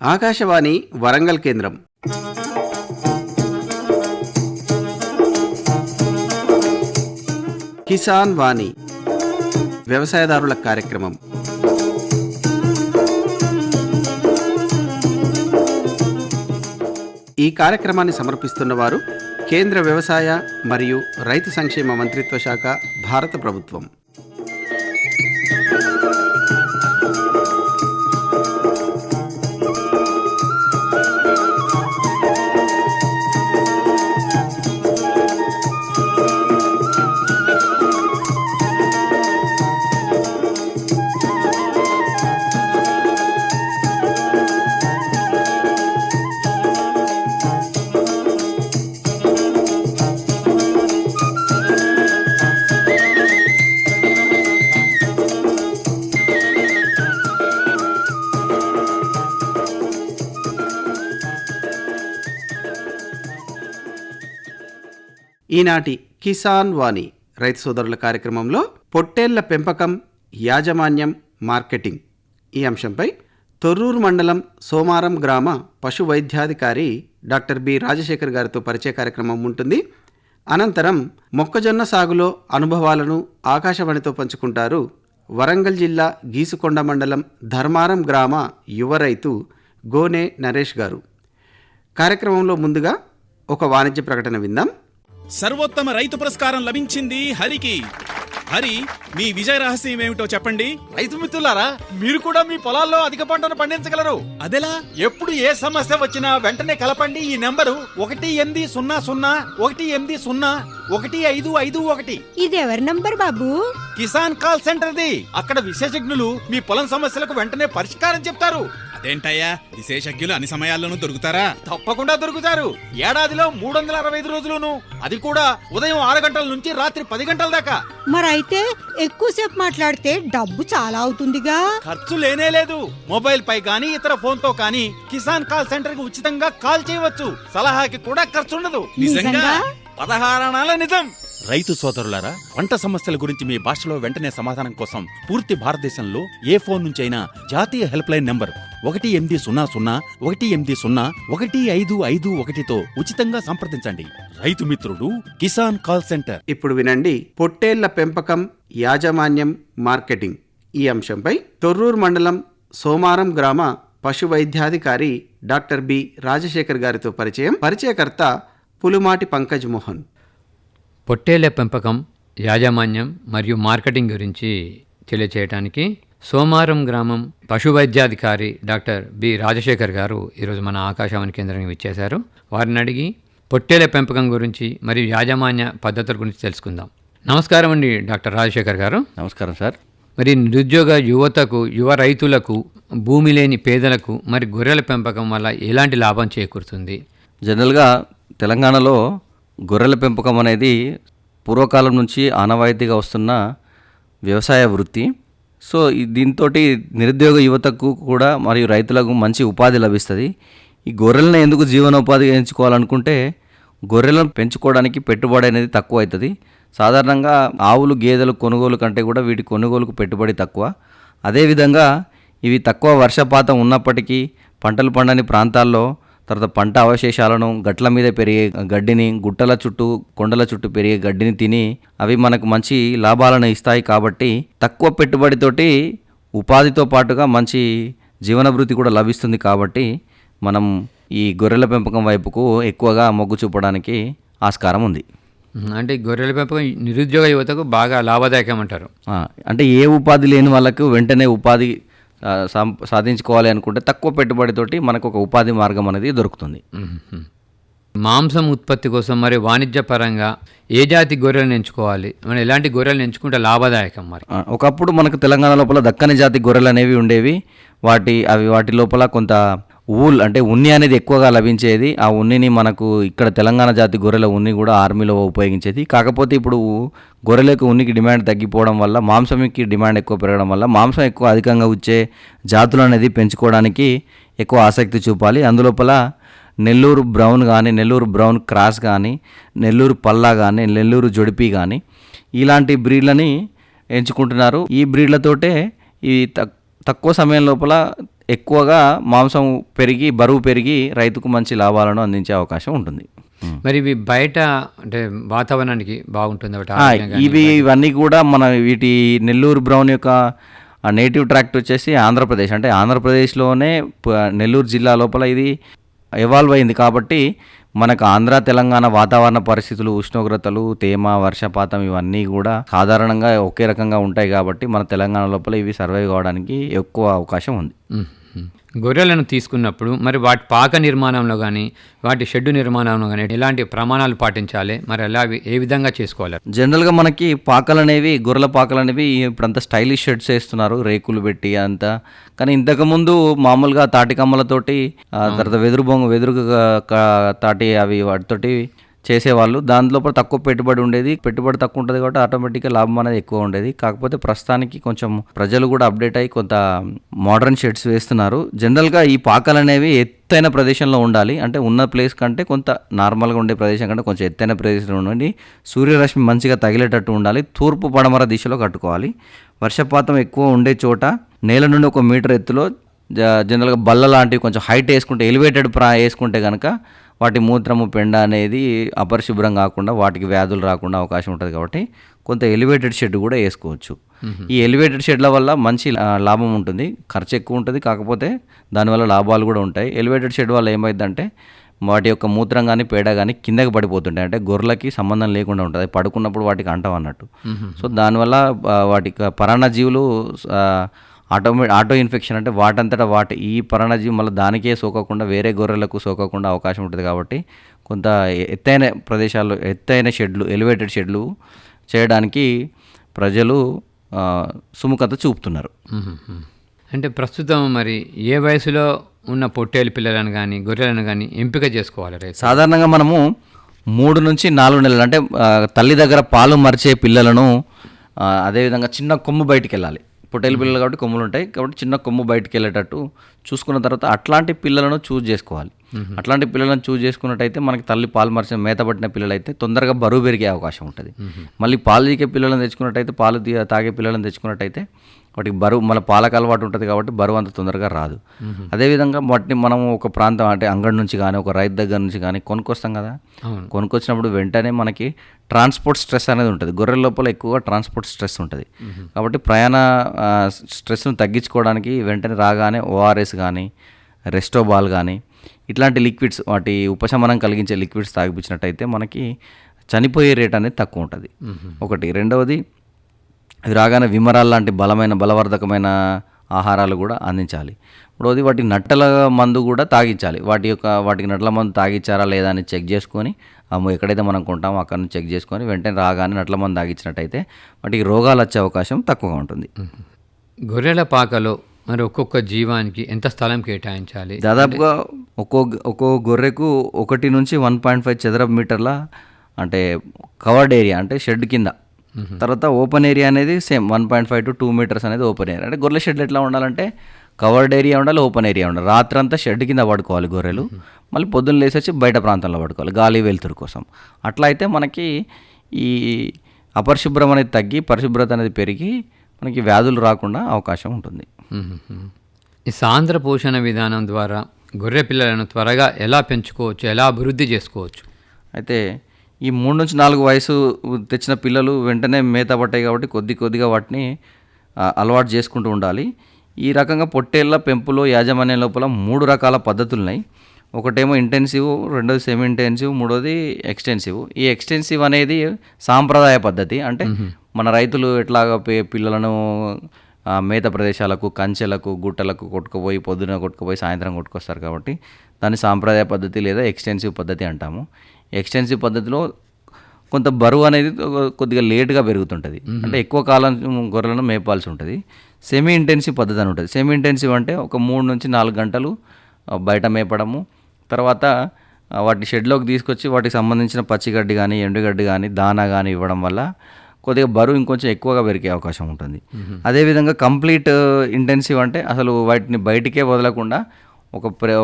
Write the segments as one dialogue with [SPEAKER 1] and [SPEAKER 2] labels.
[SPEAKER 1] ఆకాశవాణి వరంగల్ కేంద్రం. కిసాన్ వాణి వ్యవసాయదారుల కార్యక్రమం. ఈ కార్యక్రమాన్ని సమర్పిస్తున్నవారు కేంద్ర వ్యవసాయ మరియు రైతు సంక్షేమ మంత్రిత్వ శాఖ, భారత ప్రభుత్వం. ఈనాటి కిసాన్ వాణి రైతు సోదరుల కార్యక్రమంలో పొట్టేళ్ల పెంపకం, యాజమాన్యం, మార్కెటింగ్ ఈ అంశంపై తొర్రూరు మండలం సోమారం గ్రామ పశు వైద్యాధికారి డాక్టర్ బి రాజశేఖర్ గారితో పరిచయ కార్యక్రమం ఉంటుంది. అనంతరం మొక్కజొన్న సాగులో అనుభవాలను ఆకాశవాణితో పంచుకుంటారు వరంగల్ జిల్లా గీసుకొండ మండలం ధర్మారం గ్రామ యువ రైతు గోనె నరేష్ గారు. కార్యక్రమంలో ముందుగా ఒక వాణిజ్య ప్రకటన విందాం.
[SPEAKER 2] సర్వోత్తమ రైతు పురస్కారం లభించింది హరికి. హరి, మీ విజయ రహస్యం ఏమిటో చెప్పండి.
[SPEAKER 3] రైతు మిత్రులారా, మీరు కూడా మీ పొలాల్లో అధిక పంటను పండించగలరు.
[SPEAKER 2] అదెలా?
[SPEAKER 3] ఎప్పుడు ఏ సమస్య వచ్చినా వెంటనే కలపండి ఈ నెంబరు 1800
[SPEAKER 4] ఇది ఎవరి నంబర్ బాబు?
[SPEAKER 3] కిసాన్ కాల్ సెంటర్ది. అక్కడ విశేషజ్ఞులు మీ పొలం సమస్యలకు వెంటనే పరిష్కారం చెప్తారు.
[SPEAKER 2] అదేంటయ్యా, విశేషజ్ఞులు అన్ని సమయాల్లోనూ దొరుకుతారా?
[SPEAKER 3] తప్పకుండా దొరుకుతారు. ఏడాదిలో 365 రోజులును, అది కూడా ఉదయం 6 గంటల నుంచి రాత్రి 10 గంటల దాకా.
[SPEAKER 4] మరైతే ఎక్కువసేపు మాట్లాడితే డబ్బు చాలా అవుతుందిగా.
[SPEAKER 3] ఖర్చు లేనే లేదు. మొబైల్ పై గానీ ఇతర ఫోన్ తో కానీ కిసాన్ కాల్ సెంటర్ కి ఉచితంగా కాల్ చేయవచ్చు. సలహాకి కూడా ఖర్చుండదు.
[SPEAKER 2] నిజంగా?
[SPEAKER 3] 16 అనాల నిజం. రైతు సోదరులారా, పంట సమస్యల గురించి మీ భాషలో వెంటనే సమాధానం కోసం పూర్తి భారతదేశంలో ఏ ఫోన్ నుంచైనా జాతీయ హెల్ప్ లైన్ నంబర్ 1800-180-1551తో ఉచితంగా సంప్రదించండి. రైతు మిత్రుడు కిసాన్ కాల్ సెంటర్.
[SPEAKER 1] ఇప్పుడు వినండి, పొట్టేళ్ల పెంపకం, యాజమాన్యం, మార్కెటింగ్ ఈ అంశంపై తొర్రూరు మండలం సోమారం గ్రామ పశు వైద్యాధికారి డాక్టర్ బి రాజశేఖర్ గారితో పరిచయం. పరిచయకర్త పులుమాటి పంకజ్ మోహన్.
[SPEAKER 5] పొట్టేళ్ల పెంపకం, యాజమాన్యం మరియు మార్కెటింగ్ గురించి తెలియచేయడానికి సోమారం గ్రామం పశు వైద్యాధికారి డాక్టర్ బి రాజశేఖర్ గారు ఈరోజు మన ఆకాశవాణి కేంద్రానికి విచ్చేశారు. వారిని అడిగి పొట్టేళ్ల పెంపకం గురించి మరియు యాజమాన్య పద్ధతుల గురించి తెలుసుకుందాం. నమస్కారం అండి డాక్టర్ రాజశేఖర్ గారు.
[SPEAKER 6] నమస్కారం సార్.
[SPEAKER 5] మరి నిరుద్యోగ యువతకు, యువ రైతులకు, భూమి లేని పేదలకు మరి గొర్రెల పెంపకం వల్ల ఎలాంటి లాభం చేకూరుతుంది?
[SPEAKER 6] జనరల్గా తెలంగాణలో గొర్రెల పెంపకం అనేది పూర్వకాలం నుంచి ఆనవాయితీగా వస్తున్న వ్యవసాయ వృత్తి. సో దీంతో నిరుద్యోగ యువతకు కూడా మరియు రైతులకు మంచి ఉపాధి లభిస్తుంది. ఈ గొర్రెలను ఎందుకు జీవనోపాధిగా ఎంచుకోవాలనుకుంటే, గొర్రెలను పెంచుకోవడానికి పెట్టుబడి అనేది తక్కువ అవుతుంది. సాధారణంగా ఆవులు, గేదెలు కొనుగోలు కంటే కూడా వీటి కొనుగోలుకు పెట్టుబడి తక్కువ. అదేవిధంగా ఇవి తక్కువ వర్షపాతం ఉన్నప్పటికీ పంటలు పండని ప్రాంతాల్లో తర్వాత పంట అవశేషాలను, గట్ల మీద పెరిగే గడ్డిని, గుట్టల చుట్టూ, కొండల చుట్టూ పెరిగే గడ్డిని తిని అవి మనకు మంచి లాభాలను ఇస్తాయి. కాబట్టి తక్కువ పెట్టుబడితోటి ఉపాధితో పాటుగా మంచి జీవనభృతి కూడా లభిస్తుంది. కాబట్టి మనం ఈ గొర్రెల పెంపకం వైపుకు ఎక్కువగా మొగ్గు చూపడానికి ఆస్కారం ఉంది.
[SPEAKER 5] అంటే గొర్రెల పెంపకం నిరుద్యోగ యువతకు బాగా లాభదాయకం అంటారు.
[SPEAKER 6] అంటే ఏ ఉపాధి లేని వాళ్ళకు వెంటనే ఉపాధి సాధించుకోవాలి అనుకుంటే తక్కువ పెట్టుబడితోటి మనకు ఒక ఉపాధి మార్గం అనేది దొరుకుతుంది.
[SPEAKER 5] మాంసం ఉత్పత్తి కోసం మరి వాణిజ్య పరంగా ఏ జాతి గొర్రెలను ఎంచుకోవాలి? మనం ఎలాంటి గొర్రెలను ఎంచుకుంటే లాభదాయకం? మరి
[SPEAKER 6] ఒకప్పుడు మనకు తెలంగాణ లోపల దక్కని జాతి గొర్రెలు అనేవి ఉండేవి. వాటి లోపల కొంత ఊల్ అంటే ఉన్ని అనేది ఎక్కువగా లభించేది. ఆ ఉన్నిని మనకు ఇక్కడ తెలంగాణ జాతి గొర్రెల ఉన్ని కూడా ఆర్మీలో ఉపయోగించేది. కాకపోతే ఇప్పుడు గొర్రెలకు ఉనికి డిమాండ్ తగ్గిపోవడం వల్ల, మాంసంకి డిమాండ్ ఎక్కువ పెరగడం వల్ల మాంసం ఎక్కువ అధికంగా వచ్చే జాతులు అనేది పెంచుకోవడానికి ఎక్కువ ఆసక్తి చూపాలి. అందులోపల నెల్లూరు బ్రౌన్ కానీ, నెల్లూరు బ్రౌన్ క్రాస్ కానీ, నెల్లూరు పల్లా కానీ, నెల్లూరు జొడిపి కానీ ఇలాంటి బ్రీడ్లని ఎంచుకుంటున్నారు. ఈ బ్రీడ్లతోటే ఈ తక్కువ సమయం లోపల ఎక్కువగా మాంసం పెరిగి బరువు పెరిగి రైతుకు మంచి లాభాలను అందించే అవకాశం ఉంటుంది.
[SPEAKER 5] మరి ఇవి బయట అంటే వాతావరణానికి బాగుంటుంది ఒకటి
[SPEAKER 6] ఇవన్నీ కూడా మన వీటి నెల్లూరు బ్రౌన్ యొక్క నేటివ్ ట్రాక్ట్ వచ్చేసి ఆంధ్రప్రదేశ్, అంటే ఆంధ్రప్రదేశ్లోనే నెల్లూరు జిల్లా లోపల ఇది ఎవాల్వ్ అయింది కాబట్టి మనకు ఆంధ్ర తెలంగాణ వాతావరణ పరిస్థితులు, ఉష్ణోగ్రతలు, తేమ, వర్షపాతం ఇవన్నీ కూడా సాధారణంగా ఒకే రకంగా ఉంటాయి కాబట్టి మన తెలంగాణ లోపల ఇవి సర్వైవ్ కావడానికి ఎక్కువ అవకాశం ఉంది.
[SPEAKER 5] గొర్రెలను తీసుకున్నప్పుడు మరి వాటి పాక నిర్మాణంలో కానీ వాటి షెడ్డు నిర్మాణంలో కానీ ఎలాంటి ప్రమాణాలు పాటించాలి, మరి ఎలా ఏ విధంగా చేసుకోవాలి?
[SPEAKER 6] జనరల్గా మనకి పాకలు అనేవి, గొర్రెల పాకలు అనేవి ఇప్పుడంతా స్టైలిష్ షెడ్స్ వేస్తున్నారు రేకులు పెట్టి అంతా. కానీ ఇంతకుముందు మామూలుగా తాటి కమ్మలతోటి తర్వాత వెదురు తాటి అవి వాటితోటి చేసేవాళ్ళు. దాని లోపల తక్కువ పెట్టుబడి ఉండేది, పెట్టుబడి తక్కువ ఉంటుంది కాబట్టి ఆటోమేటిక్గా లాభం అనేది ఎక్కువ ఉండేది. కాకపోతే ప్రస్తుతానికి కొంచెం ప్రజలు కూడా అప్డేట్ అయ్యి కొంత మోడర్న్ షెడ్స్ వేస్తున్నారు. జనరల్గా ఈ పాకలు అనేవి ఎత్తైన ప్రదేశంలో ఉండాలి, అంటే ఉన్న ప్లేస్ కంటే కొంత నార్మల్గా ఉండే ప్రదేశం కంటే కొంచెం ఎత్తైన ప్రదేశంలో ఉండి సూర్యరశ్మి మంచిగా తగిలేటట్టు ఉండాలి. తూర్పు పడమర దిశలో కట్టుకోవాలి. వర్షపాతం ఎక్కువ ఉండే చోట నేల నుండి 1 మీటర్ ఎత్తులో జనరల్గా బల్ల లాంటివి కొంచెం హైట్ వేసుకుంటే, ఎలివేటెడ్ వేసుకుంటే కనుక వాటి మూత్రము పెండ అనేది అపరిశుభ్రం కాకుండా వాటికి వ్యాధులు రాకుండా అవకాశం ఉంటుంది కాబట్టి కొంత ఎలివేటెడ్ షెడ్ కూడా వేసుకోవచ్చు. ఈ ఎలివేటెడ్ షెడ్ల వల్ల మంచి లాభం ఉంటుంది, ఖర్చు ఎక్కువ ఉంటుంది, కాకపోతే దానివల్ల లాభాలు కూడా ఉంటాయి. ఎలివేటెడ్ షెడ్ వల్ల ఏమైందంటే వాటి యొక్క మూత్రం కానీ పేడ కానీ కిందకి పడిపోతుంటాయి, అంటే గొర్రెలకి సంబంధం లేకుండా ఉంటుంది, పడుకున్నప్పుడు వాటికి అంటం అన్నట్టు. సో దానివల్ల వాటికి పరాన్నజీవులు ఆటో ఇన్ఫెక్షన్, అంటే వాటంతటా ఈ పరాన్నజీవి మళ్ళీ దానికే సోకకుండా వేరే గొర్రెలకు సోకకుండా అవకాశం ఉంటుంది కాబట్టి కొంత ఎత్తైన ప్రదేశాల్లో ఎత్తైన షెడ్లు, ఎలివేటెడ్ షెడ్లు చేయడానికి ప్రజలు సుముఖత చూపుతున్నారు.
[SPEAKER 5] అంటే ప్రస్తుతం మరి ఏ వయసులో ఉన్న పొట్టేలు పిల్లలను కానీ గొర్రెలను కానీ ఎంపిక చేసుకోవాలి?
[SPEAKER 6] సాధారణంగా మనము 3 నుంచి 4 నెలలు, అంటే తల్లి దగ్గర పాలు మరిచే పిల్లలను, అదేవిధంగా చిన్న కొమ్ము బయటికి వెళ్ళాలి. పొట్టేలు పిల్లలు కాబట్టి కొమ్ములు ఉంటాయి కాబట్టి చిన్న కొమ్ము బయటికి వెళ్ళేటట్టు చూసుకున్న తర్వాత అట్లాంటి పిల్లలను చూజ్ చేసుకోవాలి. అట్లాంటి పిల్లలను చూజ్ చేసుకున్నట్టయితే మనకి తల్లి పాలు మరిచిన మేత పట్టిన పిల్లలైతే తొందరగా బరువు పెరిగే అవకాశం ఉంటుంది. మళ్ళీ పాలు తీగే పిల్లలను తెచ్చుకున్నట్టయితే, పాలు తాగే పిల్లలను తెచ్చుకున్నట్టయితే వాటికి బరువు, మన పాలకు అలవాటు ఉంటుంది కాబట్టి బరువు అంత తొందరగా రాదు. అదేవిధంగా వాటిని మనం ఒక ప్రాంతం, అంటే అంగడి నుంచి కానీ ఒక రైతు దగ్గర నుంచి కానీ కొనుక్కొస్తాం కదా, కొనుక్కొచ్చినప్పుడు వెంటనే మనకి ట్రాన్స్పోర్ట్ స్ట్రెస్ అనేది ఉంటుంది. గొర్రెల లోపల ఎక్కువగా ట్రాన్స్పోర్ట్ స్ట్రెస్ ఉంటుంది కాబట్టి ప్రయాణ స్ట్రెస్ను తగ్గించుకోవడానికి వెంటనే రాగానే ఓఆర్ఎస్ కానీ రెస్టోబాల్ కానీ ఇట్లాంటి లిక్విడ్స్, వాటి ఉపశమనం కలిగించే లిక్విడ్స్ తాగిపించినట్టయితే మనకి చనిపోయే రేట్ అనేది తక్కువ ఉంటుంది. ఒకటి. రెండవది, రాగానే విమరాల్ లాంటి బలవర్ధకమైన ఆహారాలు కూడా అందించాలి. మూడవది, వాటి నట్టల మందు కూడా తాగించాలి. వాటికి నట్ల మందు తాగించారా లేదా అని చెక్ చేసుకొని, ఎక్కడైతే మనం కొంటామో అక్కడ నుంచి చెక్ చేసుకొని వెంటనే రాగానే నట్ల మందు తాగించినట్టయితే వాటికి రోగాలు వచ్చే అవకాశం తక్కువగా ఉంటుంది.
[SPEAKER 5] గొర్రెల పాకలో మరి ఒక్కొక్క జీవానికి ఎంత స్థలం కేటాయించాలి?
[SPEAKER 6] దాదాపుగా ఒక్కో గొర్రెకు 1 నుంచి 1.5 చదరపు మీటర్ల, అంటే కవర్డ్ ఏరియా, అంటే షెడ్ కింద. తర్వాత ఓపెన్ ఏరియా అనేది సేమ్ 1.5 to 2 మీటర్స్ అనేది ఓపెన్ ఏరియా. అంటే గొర్రెల షెడ్లు ఎట్లా ఉండాలంటే కవర్డ్ ఏరియా ఉండాలి, ఓపెన్ ఏరియా ఉండాలి. రాత్రంతా షెడ్ కింద పడుకోవాలి గొర్రెలు, మళ్ళీ పొద్దున్న లేసి వచ్చి బయట ప్రాంతంలో పడుకోవాలి గాలి వెలుతురు కోసం. అట్లా అయితే మనకి ఈ అపరిశుభ్రం అనేది తగ్గి పరిశుభ్రత అనేది పెరిగి మనకి వ్యాధులు రాకుండా అవకాశం ఉంటుంది.
[SPEAKER 5] ఈ సాంద్ర పోషణ విధానం ద్వారా గొర్రె పిల్లలను త్వరగా ఎలా పెంచుకోవచ్చు, ఎలా అభివృద్ధి చేసుకోవచ్చు?
[SPEAKER 6] అయితే ఈ 3 నుంచి 4 వయసు తెచ్చిన పిల్లలు వెంటనే మేత పట్టాయి కాబట్టి కొద్దిగా వాటిని అలవాటు చేసుకుంటూ ఉండాలి. ఈ రకంగా పొట్టేళ్ల పెంపులో యాజమాన్యం లోపల 3 రకాల పద్ధతులు ఉన్నాయి. ఒకటేమో ఇంటెన్సివ్, రెండోది సెమీ ఇంటెన్సివ్, మూడోది ఎక్స్టెన్సివ్. ఈ ఎక్స్టెన్సివ్ అనేది సాంప్రదాయ పద్ధతి, అంటే మన రైతులు ఎట్లాగా పిల్లలను మేత ప్రదేశాలకు, కంచెలకు, గుట్టలకు కొట్టుకుపోయి పొద్దున కొట్టుకుపోయి సాయంత్రం కొట్టుకొస్తారు కాబట్టి దాన్ని సాంప్రదాయ పద్ధతి లేదా ఎక్స్టెన్సివ్ పద్ధతి అంటాము. ఎక్స్టెన్సివ్ పద్ధతిలో కొంత బరువు అనేది కొద్దిగా లేటుగా పెరుగుతుంటుంది, అంటే ఎక్కువ కాలం గొర్రెలను మేపాల్సి ఉంటుంది. సెమీ ఇంటెన్సివ్ పద్ధతి అని ఉంటుంది. సెమీ ఇంటెన్సివ్ అంటే ఒక 3 నుంచి 4 గంటలు బయట మేపడము, తర్వాత వాటి షెడ్లోకి తీసుకొచ్చి వాటికి సంబంధించిన పచ్చిగడ్డి కానీ ఎండుగడ్డి కానీ దానా కానీ ఇవ్వడం వల్ల కొద్దిగా బరువు ఇంకొంచెం ఎక్కువగా పెరిగే అవకాశం ఉంటుంది. అదేవిధంగా కంప్లీట్ ఇంటెన్సివ్ అంటే అసలు వాటిని బయటికే వదలకుండా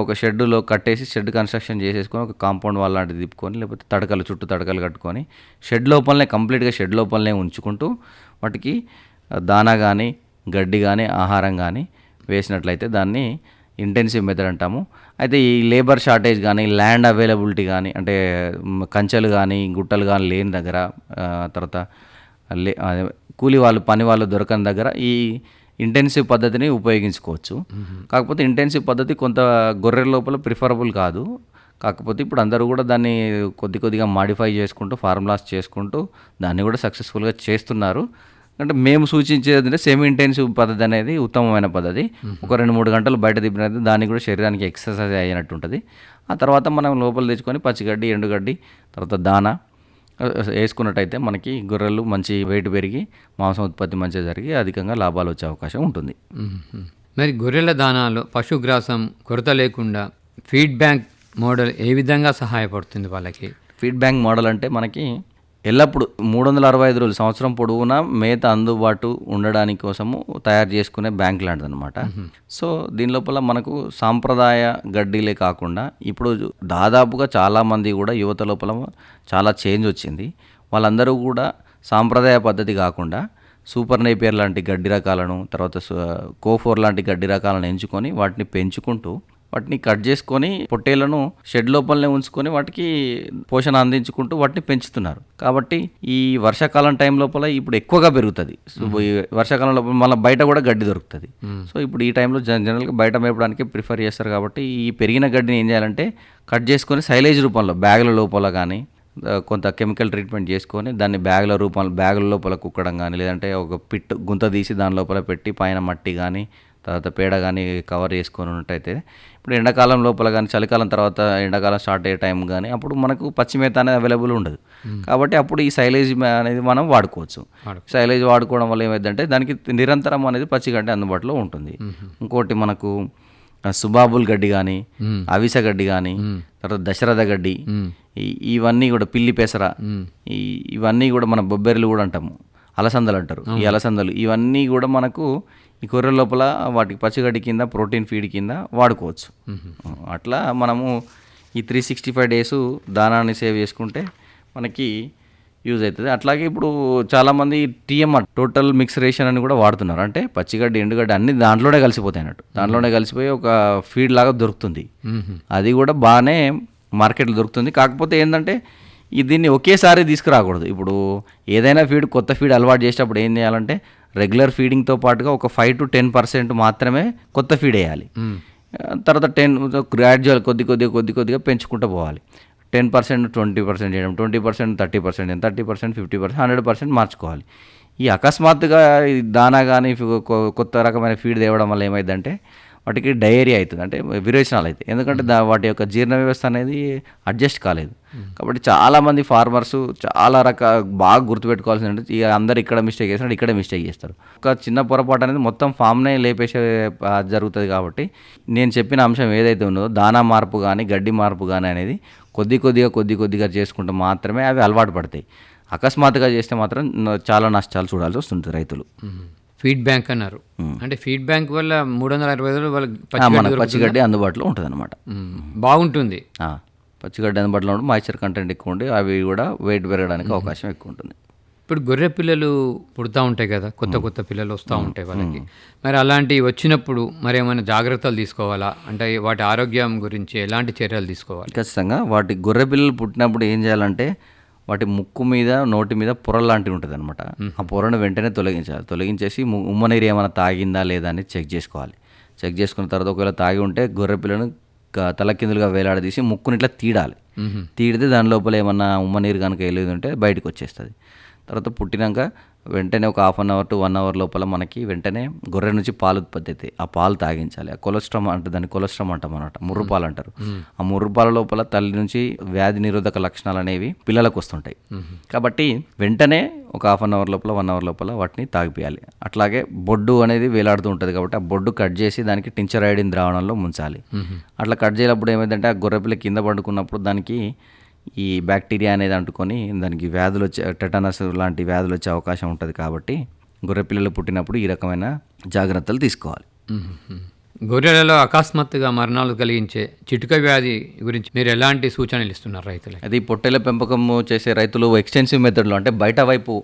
[SPEAKER 6] ఒక షెడ్లో కట్టేసి షెడ్ కన్స్ట్రక్షన్ చేసేసుకొని ఒక కాంపౌండ్ వాల్ లాంటిది తిప్పుకొని, లేకపోతే చుట్టూ తడకలు కట్టుకొని షెడ్ లోపలనే కంప్లీట్గా షెడ్ లోపలనే ఉంచుకుంటూ వాటికి దానా కానీ గడ్డి కానీ ఆహారం కానీ వేసినట్లయితే దాన్ని ఇంటెన్సివ్ మెథడ్ అంటాము. అయితే ఈ లేబర్ షార్టేజ్ కానీ, ల్యాండ్ అవైలబిలిటీ కానీ, అంటే కంచెలు కానీ గుట్టలు కానీ లేని దగ్గర, తర్వాత అదే కూలి వాళ్ళు పని వాళ్ళు దొరకని దగ్గర ఈ ఇంటెన్సివ్ పద్ధతిని ఉపయోగించుకోవచ్చు. కాకపోతే ఇంటెన్సివ్ పద్ధతి కొంత గొర్రెల లోపల ప్రిఫరబుల్ కాదు. కాకపోతే ఇప్పుడు అందరూ కూడా దాన్ని కొద్దిగా మాడిఫై చేసుకుంటూ ఫార్ములాస్ చేసుకుంటూ దాన్ని కూడా సక్సెస్ఫుల్గా చేస్తున్నారు. అంటే మేము సూచించేది అంటే సెమీ ఇంటెన్సివ్ పద్ధతి అనేది ఉత్తమమైన పద్ధతి. ఒక 2-3 గంటలు బయట తిప్పినది దానికి కూడా శరీరానికి ఎక్సర్సైజ్ అయినట్టు ఉంటుంది. ఆ తర్వాత మనం లోపల తెచ్చుకొని పచ్చిగడ్డి, ఎండుగడ్డి, తర్వాత దానా వేసుకున్నట్టయితే మనకి గొర్రెలు మంచి వెయిట్ పెరిగి మాంసం ఉత్పత్తి మంచిగా జరిగి అధికంగా లాభాలు వచ్చే అవకాశం ఉంటుంది.
[SPEAKER 5] మరి గొర్రెల దానాలో పశుగ్రాసం కొరత లేకుండా ఫీడ్ బ్యాంక్ మోడల్ ఏ విధంగా సహాయపడుతుంది వాళ్ళకి?
[SPEAKER 6] ఫీడ్ బ్యాంక్ మోడల్ అంటే మనకి ఎల్లప్పుడు 365 రోజులు సంవత్సరం పొడవునా మేత అందుబాటు ఉండడానికి కోసము తయారు చేసుకునే బ్యాంక్ లాంటిది అనమాట. సో దీని లోపల మనకు సాంప్రదాయ గడ్డీలే కాకుండా ఇప్పుడు దాదాపుగా చాలామంది కూడా యువత లోపల చాలా చేంజ్ వచ్చింది. వాళ్ళందరూ కూడా సాంప్రదాయ పద్ధతి కాకుండా సూపర్ నేపియర్ లాంటి గడ్డి రకాలను, తర్వాత కోఫోర్ లాంటి గడ్డి రకాలను ఎంచుకొని వాటిని పెంచుకుంటూ వాటిని కట్ చేసుకొని పొట్టేళ్లను షెడ్ లోపలనే ఉంచుకొని వాటికి పోషణ అందించుకుంటూ వాటిని పెంచుతున్నారు. కాబట్టి ఈ వర్షాకాలం టైం లోపల ఇప్పుడు ఎక్కువగా పెరుగుతుంది. సో ఈ వర్షాకాలం లోపల మళ్ళీ బయట కూడా గడ్డి దొరుకుతుంది. సో ఇప్పుడు ఈ టైంలో జనరల్గా బయట మేపడానికి ప్రిఫర్ చేస్తారు. కాబట్టి ఈ పెరిగిన గడ్డిని ఏం చేయాలంటే కట్ చేసుకొని సైలేజ్ రూపంలో బ్యాగుల లోపల కానీ కొంత కెమికల్ ట్రీట్మెంట్ చేసుకొని దాన్ని బ్యాగుల లోపల కుక్కడం కానీ, లేదంటే ఒక పిట్ గుంత తీసి దాని లోపల పెట్టి పైన మట్టి కానీ తర్వాత పేడ కానీ కవర్ చేసుకొని ఉన్నట్టయితే ఇప్పుడు ఎండాకాలం లోపల కానీ చలికాలం తర్వాత ఎండాకాలం స్టార్ట్ అయ్యే టైం కానీ అప్పుడు మనకు పచ్చి మేత అనేది అవైలబుల్ ఉండదు. కాబట్టి అప్పుడు ఈ సైలేజ్ అనేది మనం వాడుకోవచ్చు. సైలేజ్ వాడుకోవడం వల్ల ఏమైందంటే దానికి నిరంతరం అనేది పచ్చిగడ్డి అందుబాటులో ఉంటుంది. ఇంకోటి మనకు సుబాబుల్ గడ్డి కానీ, అవిసె గడ్డి కానీ, తర్వాత దశరథ గడ్డి, ఇవన్నీ కూడా పిల్లి పెసర, ఇవన్నీ కూడా మన బొబ్బెర్లు కూడా అంటాము, అలసందలు అంటారు. ఈ అలసందలు ఇవన్నీ కూడా మనకు ఈ గొర్రెల లోపల వాటికి పచ్చిగడ్డి కింద ప్రోటీన్ ఫీడ్ కింద వాడుకోవచ్చు. అట్లా మనము ఈ 365 డేస్ దానాన్ని సేవ్ చేసుకుంటే మనకి యూజ్ అవుతుంది. అట్లాగే ఇప్పుడు చాలామంది టీఎంఆర్ టోటల్ మిక్స్ రేషన్ అని కూడా వాడుతున్నారు. అంటే పచ్చిగడ్డి, ఎండుగడ్డి అన్ని దాంట్లోనే కలిసిపోతాయి అన్నట్టు. దాంట్లోనే కలిసిపోయి ఒక ఫీడ్ లాగా దొరుకుతుంది. అది కూడా బాగానే మార్కెట్లో దొరుకుతుంది. కాకపోతే ఏంటంటే దీన్ని ఒకేసారి తీసుకురాకూడదు. ఇప్పుడు ఏదైనా ఫీడ్ కొత్త ఫీడ్ అలవాటు చేసేటప్పుడు ఏం చేయాలంటే రెగ్యులర్ ఫీడింగ్తో పాటుగా ఒక 5 to 10% మాత్రమే కొత్త ఫీడ్ వేయాలి. తర్వాత 10 గ్రాడ్యువల్ కొద్దిగా పెంచుకుంటూ పోవాలి. 10% 20% చేయడం, 20% 30%, 30% 50%, 100% మార్చుకోవాలి. ఈ అకస్మాత్తుగా దానా కానీ కొత్త రకమైన ఫీడ్ తేవడం వల్ల ఏమైందంటే వాటికి డయేరియా అవుతుంది, అంటే విరేచనాలు అవుతాయి. ఎందుకంటే వాటి యొక్క జీర్ణ వ్యవస్థ అనేది అడ్జస్ట్ కాలేదు. కాబట్టి చాలామంది ఫార్మర్స్ చాలా బాగా గుర్తుపెట్టుకోవాల్సింది ఇక అందరు ఇక్కడ మిస్టేక్ చేస్తున్నారు, ఇక్కడే మిస్టేక్ చేస్తారు. ఒక చిన్న పొరపాటు అనేది మొత్తం ఫామ్నే లేపేసే జరుగుతుంది. కాబట్టి నేను చెప్పిన అంశం ఏదైతే ఉన్నదో దానా మార్పు కానీ గడ్డి మార్పు కానీ అనేది కొద్దిగా చేసుకుంటూ మాత్రమే అవి అలవాటు పడతాయి. అకస్మాత్తుగా చేస్తే మాత్రం చాలా నష్టాలు చూడాల్సి వస్తుంది రైతులు.
[SPEAKER 5] ఫీడ్ బ్యాంక్ అన్నారు, అంటే ఫీడ్ బ్యాంక్ వల్ల 365 రోజులు
[SPEAKER 6] మనకు పచ్చిగడ్డి అందుబాటులో ఉంటుంది అనమాట.
[SPEAKER 5] బాగుంటుంది.
[SPEAKER 6] పచ్చిగడ్డి అందుబాటులో ఉండి మాయిశ్చర్ కంటెంట్ ఎక్కువ ఉండి అవి కూడా వెయిట్ పెరగడానికి అవకాశం ఎక్కువ ఉంటుంది.
[SPEAKER 5] ఇప్పుడు గొర్రె పిల్లలు పుడతా ఉంటాయి కదా, కొత్త పిల్లలు వస్తూ ఉంటాయి వాళ్ళకి. మరి అలాంటివి వచ్చినప్పుడు మరి ఏమైనా జాగ్రత్తలు తీసుకోవాలా? అంటే వాటి ఆరోగ్యం గురించి ఎలాంటి చర్యలు తీసుకోవాలి?
[SPEAKER 6] ఖచ్చితంగా వాటి గొర్రె పిల్లలు పుట్టినప్పుడు ఏం చేయాలంటే వాటి ముక్కు మీద నోటి మీద పొర లాంటివి ఉంటుంది అనమాట. ఆ పొరను వెంటనే తొలగించేసి ఉమ్మనీరు ఏమైనా తాగిందా లేదా అని చెక్ చేసుకోవాలి. చెక్ చేసుకున్న తర్వాత ఒకవేళ తాగి ఉంటే గొర్రె పిల్లను తలకిందులుగా వేలాడదీసి ముక్కుని ఇట్లా తీడితే దాని లోపల ఏమన్నా ఉమ్మనీరు కనుక వెళ్ళేది ఉంటే బయటకు వచ్చేస్తుంది. తర్వాత పుట్టినాక వెంటనే ఒక 1/2 hour to 1 hour లోపల మనకి వెంటనే గొర్రె నుంచి పాలు ఉత్పత్తి అవుతాయి. ఆ పాలు తాగించాలి. ఆ కొలెస్ట్రామ్ అంటే దాన్ని కొలెస్ట్రామ్ అంటాం అన్నమాట, ముర్రుపాలు అంటారు. ఆ ముర్రుపాల లోపల తల్లి నుంచి వ్యాధి నిరోధక లక్షణాలు అనేవి పిల్లలకు వస్తుంటాయి. కాబట్టి వెంటనే ఒక 1/2 hour లోపల 1 hour లోపల వాటిని తాగిపియాలి. అట్లాగే బొడ్డు అనేది వేలాడుతూ ఉంటుంది కాబట్టి ఆ బొడ్డు కట్ చేసి దానికి టించరాయిడిన్ ద్రావణంలో ముంచాలి. అట్లా కట్ చేసినప్పుడు ఏమైందంటే ఆ గొర్రెపిల్ల కింద పడుకున్నప్పుడు దానికి ఈ బ్యాక్టీరియా అనేది అంటుకొని దానికి వ్యాధులు వచ్చే టెటనస్ లాంటి వ్యాధులు వచ్చే అవకాశం ఉంటుంది. కాబట్టి గొర్రె పిల్లలు పుట్టినప్పుడు ఈ రకమైన జాగ్రత్తలు తీసుకోవాలి.
[SPEAKER 5] గొర్రెలలో అకస్మాత్తుగా మరణాలు కలిగించే చిటుక వ్యాధి గురించి మీరు ఎలాంటి సూచనలు ఇస్తున్నారు రైతులకు?
[SPEAKER 6] అది పొట్టేళ్ల పెంపకం చేసే రైతులు ఎక్స్టెన్సివ్ మెథడ్లో అంటే బయట వైపు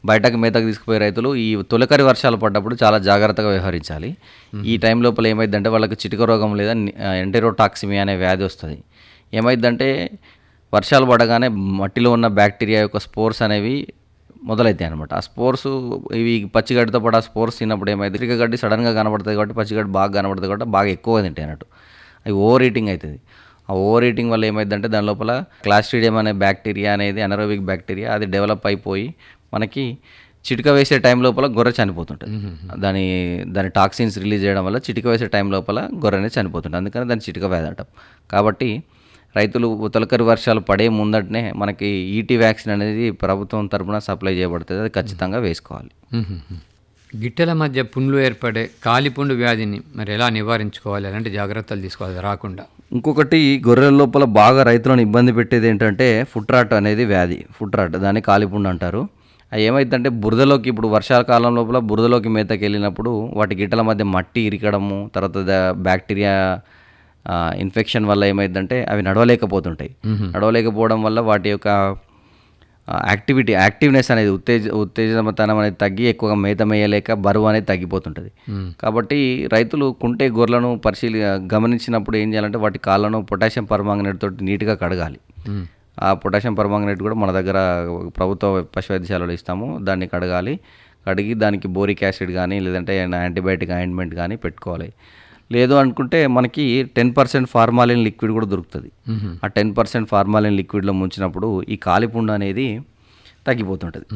[SPEAKER 6] బయటకు మేతకు తీసుకుపోయే రైతులు ఈ తొలకరి వర్షాలు పడ్డప్పుడు చాలా జాగ్రత్తగా వ్యవహరించాలి. ఈ టైం లోపల ఏమైందంటే వాళ్ళకి చిటిక రోగం లేదా ఎంటెరోటాక్సిమియా అనే వ్యాధి వస్తుంది. ఏమైందంటే వర్షాలు పడగానే మట్టిలో ఉన్న బ్యాక్టీరియా యొక్క స్పోర్స్ అనేవి మొదలవుతాయి అనమాట. ఆ స్పోర్స్ ఇవి పచ్చిగడ్డితో పాటు ఆ స్పోర్స్ తిన్నప్పుడు ఏమైంది, చిటిక గడ్డి సడన్గా కనబడుతుంది కాబట్టి పచ్చిగడ్డి బాగా కనబడుతుంది కాబట్టి బాగా ఎక్కువగా తింటాయి అన్నట్టు. అవి ఓవర్ ఈటింగ్ అవుతుంది. ఆ ఓవర్ ఈటింగ్ వల్ల ఏమైందంటే దాని లోపల క్లాస్ట్రీడియం అనే బ్యాక్టీరియా అనేది అనరోబిక్ బ్యాక్టీరియా అది డెవలప్ అయిపోయి మనకి చిటిక వేసే టైం లోపల గొర్రె చనిపోతుంటుంది. దాని టాక్సిన్స్ రిలీజ్ చేయడం వల్ల చిటిక వేసే టైం లోపల గొర్రె అనేది చనిపోతుంది. అందుకని దాన్ని చిటిక వ్యాధి అంటాం. కాబట్టి రైతులు తొలకరి వర్షాలు పడే ముందటనే మనకి ఈటీ వ్యాక్సిన్ అనేది ప్రభుత్వం తరపున సప్లై చేయబడుతుంది. అది ఖచ్చితంగా వేసుకోవాలి.
[SPEAKER 5] గిట్టెల మధ్య పుండ్లు ఏర్పడే కాలిపుండు వ్యాధిని మరి ఎలా నివారించుకోవాలి, ఎలాంటి జాగ్రత్తలు తీసుకోవాలి రాకుండా?
[SPEAKER 6] ఇంకొకటి గొర్రెల లోపల బాగా రైతులను ఇబ్బంది పెట్టేది ఏంటంటే ఫుట్ రాట్ అనేది వ్యాధి. ఫుట్ రాట్ దాన్ని కాలిపుండు అంటారు. అది ఏమైందంటే బురదలోకి, ఇప్పుడు వర్షాకాలం లోపల బురదలోకి మేతకి వెళ్ళినప్పుడు వాటి గిట్టల మధ్య మట్టి ఇరికడము, తర్వాత బ్యాక్టీరియా ఇన్ఫెక్షన్ వల్ల ఏమైందంటే అవి నడవలేకపోతుంటాయి. నడవలేకపోవడం వల్ల వాటి యొక్క యాక్టివ్నెస్ అనేది ఉత్తేజతనం అనేది తగ్గి ఎక్కువగా మేత మేయలేక బరువు అనేది తగ్గిపోతుంటుంది. కాబట్టి రైతులు కుంటే గొర్రెలను గమనించినప్పుడు ఏం చేయాలంటే వాటి కాళ్ళను పొటాషియం పర్మాంగనేట్ తోటి నీట్గా కడగాలి. ఆ పొటాషియం పర్మాంగనేట్ కూడా మన దగ్గర ప్రభుత్వ పశు వైద్యశాలలో ఇస్తాము. దాన్ని కడిగి దానికి బోరిక్ యాసిడ్ కానీ లేదంటే యాంటీబయాటిక్ ఆయింట్మెంట్ కానీ పెట్టుకోవాలి. లేదు అనుకుంటే మనకి 10% ఫార్మాలిన్ లిక్విడ్ కూడా దొరుకుతుంది. ఆ 10% ఫార్మాలిన్ లిక్విడ్లో ముంచినప్పుడు ఈ కాలిపుండు అనేది తగ్గిపోతుంటుంది.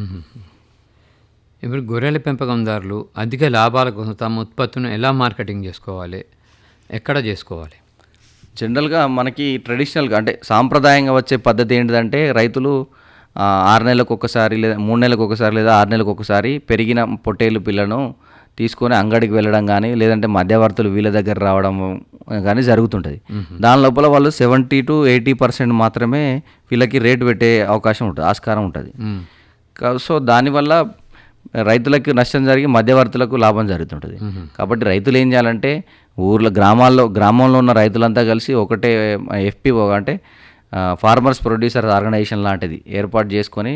[SPEAKER 5] ఇప్పుడు గొర్రెల పెంపకందారులు అధిక లాభాల కోసం తమ ఉత్పత్తులను ఎలా మార్కెటింగ్ చేసుకోవాలి, ఎక్కడ చేసుకోవాలి?
[SPEAKER 6] జనరల్గా మనకి ట్రెడిషనల్గా అంటే సాంప్రదాయంగా వచ్చే పద్ధతి ఏంటిదంటే రైతులు 6 నెలలకు ఒకసారి లేదా 3 నెలలకు ఒకసారి లేదా 6 నెలలకు ఒకసారి పెరిగిన పొట్టేలు పిల్లను తీసుకొని అంగడికి వెళ్ళడం కానీ లేదంటే మధ్యవర్తులు వీళ్ళ దగ్గర రావడం కానీ జరుగుతుంటుంది. దాని లోపల వాళ్ళు 70 to 80% మాత్రమే వీళ్ళకి రేటు పెట్టే అవకాశం ఉంటుంది, ఆస్కారం ఉంటుంది. సో దానివల్ల రైతులకు నష్టం జరిగి మధ్యవర్తులకు లాభం జరుగుతుంటుంది. కాబట్టి రైతులు ఏం చేయాలంటే గ్రామంలో ఉన్న రైతులంతా కలిసి ఒకటే FPO అంటే ఫార్మర్స్ ప్రొడ్యూసర్ ఆర్గనైజేషన్ లాంటిది ఏర్పాటు చేసుకొని,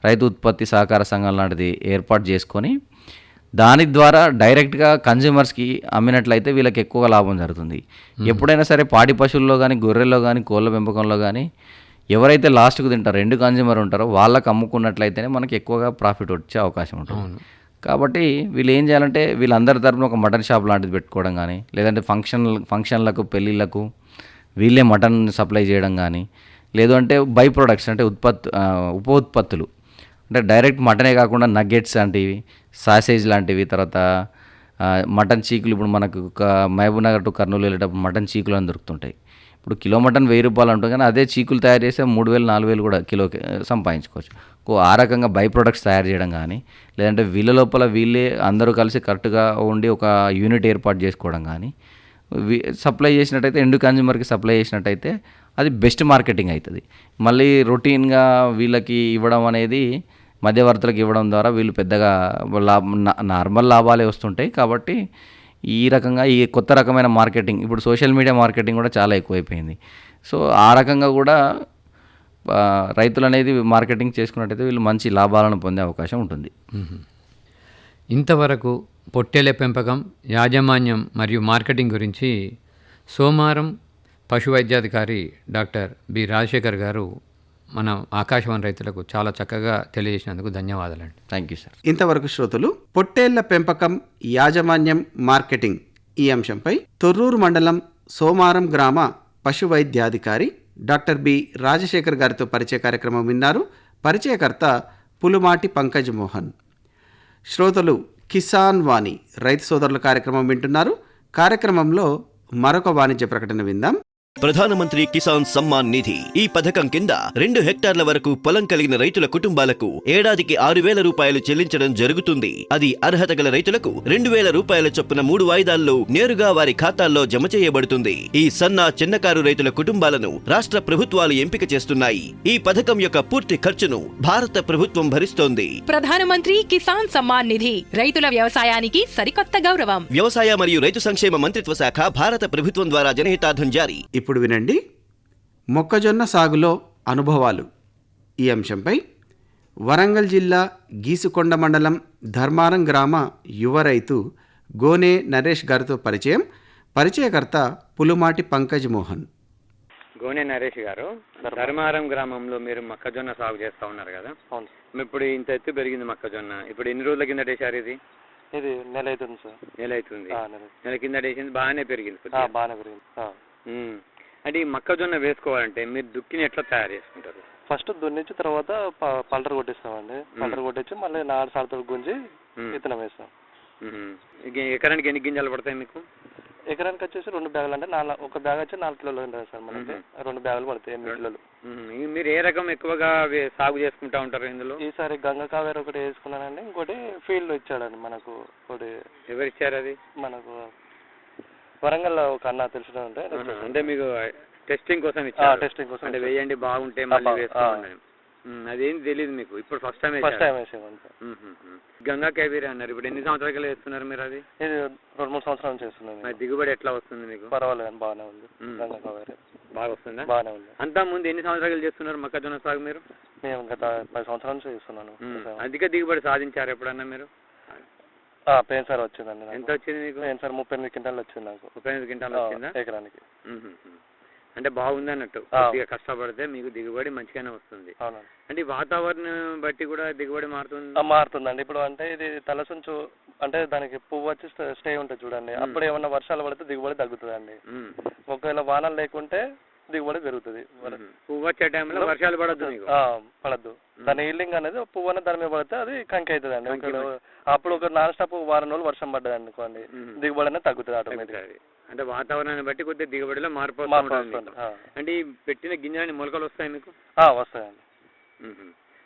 [SPEAKER 6] రైతు ఉత్పత్తి సహకార సంఘం లాంటిది ఏర్పాటు చేసుకొని దాని ద్వారా డైరెక్ట్గా కన్జ్యూమర్స్కి అమ్మినట్లయితే వీళ్ళకి ఎక్కువగా లాభం జరుగుతుంది. ఎప్పుడైనా సరే పాడి పశువుల్లో కానీ గొర్రెల్లో కానీ కోళ్ళ పెంపకంలో కానీ ఎవరైతే లాస్ట్కు తింటారో ఎండ్ కన్జ్యూమర్ ఉంటారో వాళ్ళకి అమ్ముకున్నట్లయితేనే మనకి ఎక్కువగా ప్రాఫిట్ వచ్చే అవకాశం ఉంటుంది. కాబట్టి వీళ్ళు ఏం చేయాలంటే వీళ్ళందరి తరపున ఒక మటన్ షాప్ లాంటిది పెట్టుకోవడం కానీ లేదంటే ఫంక్షన్లకు పెళ్ళిళ్ళకు వీళ్ళే మటన్ సప్లై చేయడం కానీ, లేదు అంటే బై ప్రొడక్ట్స్ అంటే ఉప ఉత్పత్తులు అంటే డైరెక్ట్ మటనే కాకుండా నగ్గెట్స్ లాంటివి, సాసేజ్ లాంటివి, తర్వాత మటన్ చీకులు. ఇప్పుడు మనకు మహబూబ్ నగర్ టు కర్నూలు వెళ్ళేటప్పుడు మటన్ చీకులు అని దొరుకుతుంటాయి. ఇప్పుడు కిలో మటన్ 1000 రూపాయలు ఉంటుంది, కానీ అదే చీకులు తయారు చేస్తే 3000-4000 కూడా కిలోకి సంపాదించుకోవచ్చు. ఆ రకంగా బై ప్రొడక్ట్స్ తయారు చేయడం కానీ లేదంటే వీళ్ళ లోపల వీళ్ళే అందరూ కలిసి కరెక్ట్గా ఉండి ఒక యూనిట్ ఏర్పాటు చేసుకోవడం కానీ సప్లై చేసినట్టయితే ఎండ్ కన్జ్యూమర్కి సప్లై చేసినట్టయితే అది బెస్ట్ మార్కెటింగ్ అవుతుంది. మళ్ళీ రొటీన్గా వీళ్ళకి ఇవ్వడం అనేది మధ్యవర్తులకు ఇవ్వడం ద్వారా వీళ్ళు పెద్దగా నార్మల్ లాభాలే వస్తుంటాయి. కాబట్టి ఈ రకంగా ఈ కొత్త రకమైన మార్కెటింగ్, ఇప్పుడు సోషల్ మీడియా మార్కెటింగ్ కూడా చాలా ఎక్కువైపోయింది. సో ఆ రకంగా కూడా రైతులు అనేది మార్కెటింగ్ చేసుకున్నట్టయితే వీళ్ళు మంచి లాభాలను పొందే అవకాశం ఉంటుంది.
[SPEAKER 5] ఇంతవరకు పొట్టేళ్ల పెంపకం, యాజమాన్యం మరియు మార్కెటింగ్ గురించి సోమారం పశు వైద్యాధికారి డాక్టర్ బి రాజశేఖర్ గారు మన ఆకాశవాణి రైతులకు చాలా చక్కగా తెలియజేసినందుకు ధన్యవాదాలండి.
[SPEAKER 6] Thank you sir.
[SPEAKER 1] ఇంతవరకు శ్రోతలు పొట్టేళ్ల పెంపకం, యాజమాన్యం, మార్కెటింగ్ ఈ అంశంపై తొర్రూరు మండలం సోమారం గ్రామ పశు వైద్యాధికారి డాక్టర్ బి రాజశేఖర్ గారితో పరిచయ కార్యక్రమం విన్నారు. పరిచయకర్త పులుమాటి పంకజ్ మోహన్. శ్రోతలు కిసాన్ వాణి రైతు సోదరుల కార్యక్రమం వింటున్నారు. కార్యక్రమంలో మరొక వాణిజ్య ప్రకటన విందాం.
[SPEAKER 7] ప్రధానమంత్రి కిసాన్ సమ్మాన్ నిధి ఈ పథకం కింద 2 హెక్టార్ల వరకు పొలం కలిగిన రైతుల కుటుంబాలకు ఏడాదికి 6,000 రూపాయలు చెల్లించడం జరుగుతుంది. అది అర్హత గల రైతులకు 2,000 రూపాయల చొప్పున 3 వాయిదాల్లో నేరుగా వారి ఖాతాల్లో జమ చేయబడుతుంది. ఈ సన్న చిన్నకారు రైతుల కుటుంబాలను రాష్ట్ర ప్రభుత్వాలు ఎంపిక చేస్తున్నాయి. ఈ పథకం యొక్క పూర్తి ఖర్చును భారత ప్రభుత్వం భరిస్తోంది.
[SPEAKER 8] ప్రధానమంత్రి కిసాన్ సమ్మాన్ నిధి రైతుల వ్యవసాయానికి సరికొత్త గౌరవం.
[SPEAKER 7] వ్యవసాయ మరియు రైతు సంక్షేమ మంత్రిత్వ శాఖ, భారత ప్రభుత్వం ద్వారా జనహితార్థం జారీ.
[SPEAKER 1] ఇప్పుడు వినండి, మొక్కజొన్న సాగులో అనుభవాలు ఈ అంశంపై వరంగల్ జిల్లా గీసుకొండ మండలం ధర్మారం గ్రామ యువ రైతు గోనే నరేష్ గారితో పరిచయకర్త పులుమాటి పంకజ్ మోహన్.
[SPEAKER 5] గోనె నరేష్ గారు, ధర్మారం గ్రామంలో మీరు మొక్కజొన్న సాగు చేస్తూ ఉన్నారు కదా?
[SPEAKER 9] అవును.
[SPEAKER 5] ఇప్పుడు ఇంత ఎత్తు పెరిగింది మొక్కజొన్న. ఇప్పుడు ఎన్ని రోజుల కింద వేసారు ఇది?
[SPEAKER 9] ఇది నెల అవుతుంది సార్.
[SPEAKER 5] నెల అవుతుంది.
[SPEAKER 9] నెల
[SPEAKER 5] నెల కింద వేసింది బాగానే పెరిగింది కొద్దిగా.
[SPEAKER 9] బాగానే పెరిగింది.
[SPEAKER 5] అంటే ఈ మొక్కజొన్న వేసుకోవాలంటే మీరు దుక్కిని ఎట్లా తయారు చేసుకుంటారు?
[SPEAKER 9] ఫస్ట్ దున్నించి తర్వాత పల్టర్ కొట్టిస్తామండి. పల్టర్ కొట్టించి మళ్ళీ 4 సార్లు గుంజి విత్తనం వేస్తాం.
[SPEAKER 5] ఎకరానికి ఎన్ని గింజలు పడతాయి మీకు?
[SPEAKER 9] ఎకరానికి వచ్చేసి 2 బ్యాగులు, అంటే ఒక బ్యాగ్ వచ్చి 4 కిలోలు ఉంటుంది సార్ మనకి. 2 బ్యాగులు పడతాయి, 8 కిలోలు.
[SPEAKER 5] మీరు ఏ రకం ఎక్కువగా సాగు చేసుకుంటా ఉంటారు ఇందులో?
[SPEAKER 9] ఈసారి గంగా కావేరి ఒకటి వేసుకున్నానండి. ఇంకోటి ఫీల్డ్ ఇచ్చాడండి మనకు. ఒకటి
[SPEAKER 5] ఎవరిచ్చారు అది?
[SPEAKER 9] మనకు వరంగల్లో ఒక అన్న తెలిసిన ఉంటే.
[SPEAKER 5] అంటే మీకు టెస్టింగ్ కోసం ఇచ్చారు?
[SPEAKER 9] టెస్టింగ్ కోసం.
[SPEAKER 5] అంటే వేయండి బాగుంటే మళ్ళీ వేసుకోండి. అదేం తెలియదు మీకు, ఇప్పుడు ఫస్ట్ టైం
[SPEAKER 9] వేసామండి.
[SPEAKER 5] గంగా కావేరి అన్నారు. ఇప్పుడు ఎన్ని సంవత్సరాలు వేస్తున్నారు మీరు అది?
[SPEAKER 9] ఇది 2-3 సంవత్సరాల నుంచి చేస్తున్నాను.
[SPEAKER 5] మరి దిగుబడి ఎట్లా వస్తుంది మీకు?
[SPEAKER 9] పర్వాలేదు, బాగానే ఉంది. గంగా కావేరి
[SPEAKER 5] బాగా వస్తుందా?
[SPEAKER 9] బాగానే ఉంది.
[SPEAKER 5] అంతా ముందు ఎన్ని సంవత్సరాలు చేస్తున్నారు మొక్కజొన్న సాగు మీరు?
[SPEAKER 9] మేము గత 10 సంవత్సరాల నుంచి చేస్తున్నాను.
[SPEAKER 5] అధిక దిగుబడి సాధించారు ఎప్పుడన్నా మీరు?
[SPEAKER 9] పోయినసారి వచ్చిందండి.
[SPEAKER 5] ఎంత వచ్చింది మీకు?
[SPEAKER 9] పోయినసారి 38 క్వింటాలు వచ్చింది నాకు.
[SPEAKER 5] 38 క్వింటాలు వచ్చిందా
[SPEAKER 9] ఎకరానికి?
[SPEAKER 5] అంటే బాగుంది అన్నట్టు. కొద్దిగా కష్టపడితే మీకు దిగుబడి మంచిగానే వస్తుంది.
[SPEAKER 9] అవునండి.
[SPEAKER 5] అంటే వాతావరణం బట్టి కూడా దిగుబడి
[SPEAKER 9] మారుతుందండి. ఇప్పుడు అంటే ఇది తలసుంచు, అంటే దానికి పువ్వు వచ్చి స్టే ఉంటుంది చూడండి. అప్పుడు ఏమన్నా వర్షాలు పడితే దిగుబడి తగ్గుతుందండి. ఒకవేళ వానలు లేకుంటే దిగుబడి పెరుగుతుంది.
[SPEAKER 5] పువ్వు వచ్చే టైంలో వర్షాలు పడద్దు,
[SPEAKER 9] పడద్దు. దాని హీలింగ్ అనేది పువ్వు అనేది దాని మీద పడితే అది కంకి అవుతుంది అండి. అప్పుడు ఒక నాన్ స్టాప్ వారం రోజులు వర్షం పడ్డది అనుకోండి, దిగుబడి అనేది తగ్గుతుంది ఆటోమేటిక్గా.
[SPEAKER 5] అంటే వాతావరణాన్ని బట్టి కొద్దిగా దిగుబడిలో మార్పు వస్తుంది. అంటే ఈ పెట్టిన గింజలని మొలకలు వస్తాయి మీకు?
[SPEAKER 9] వస్తాయండి.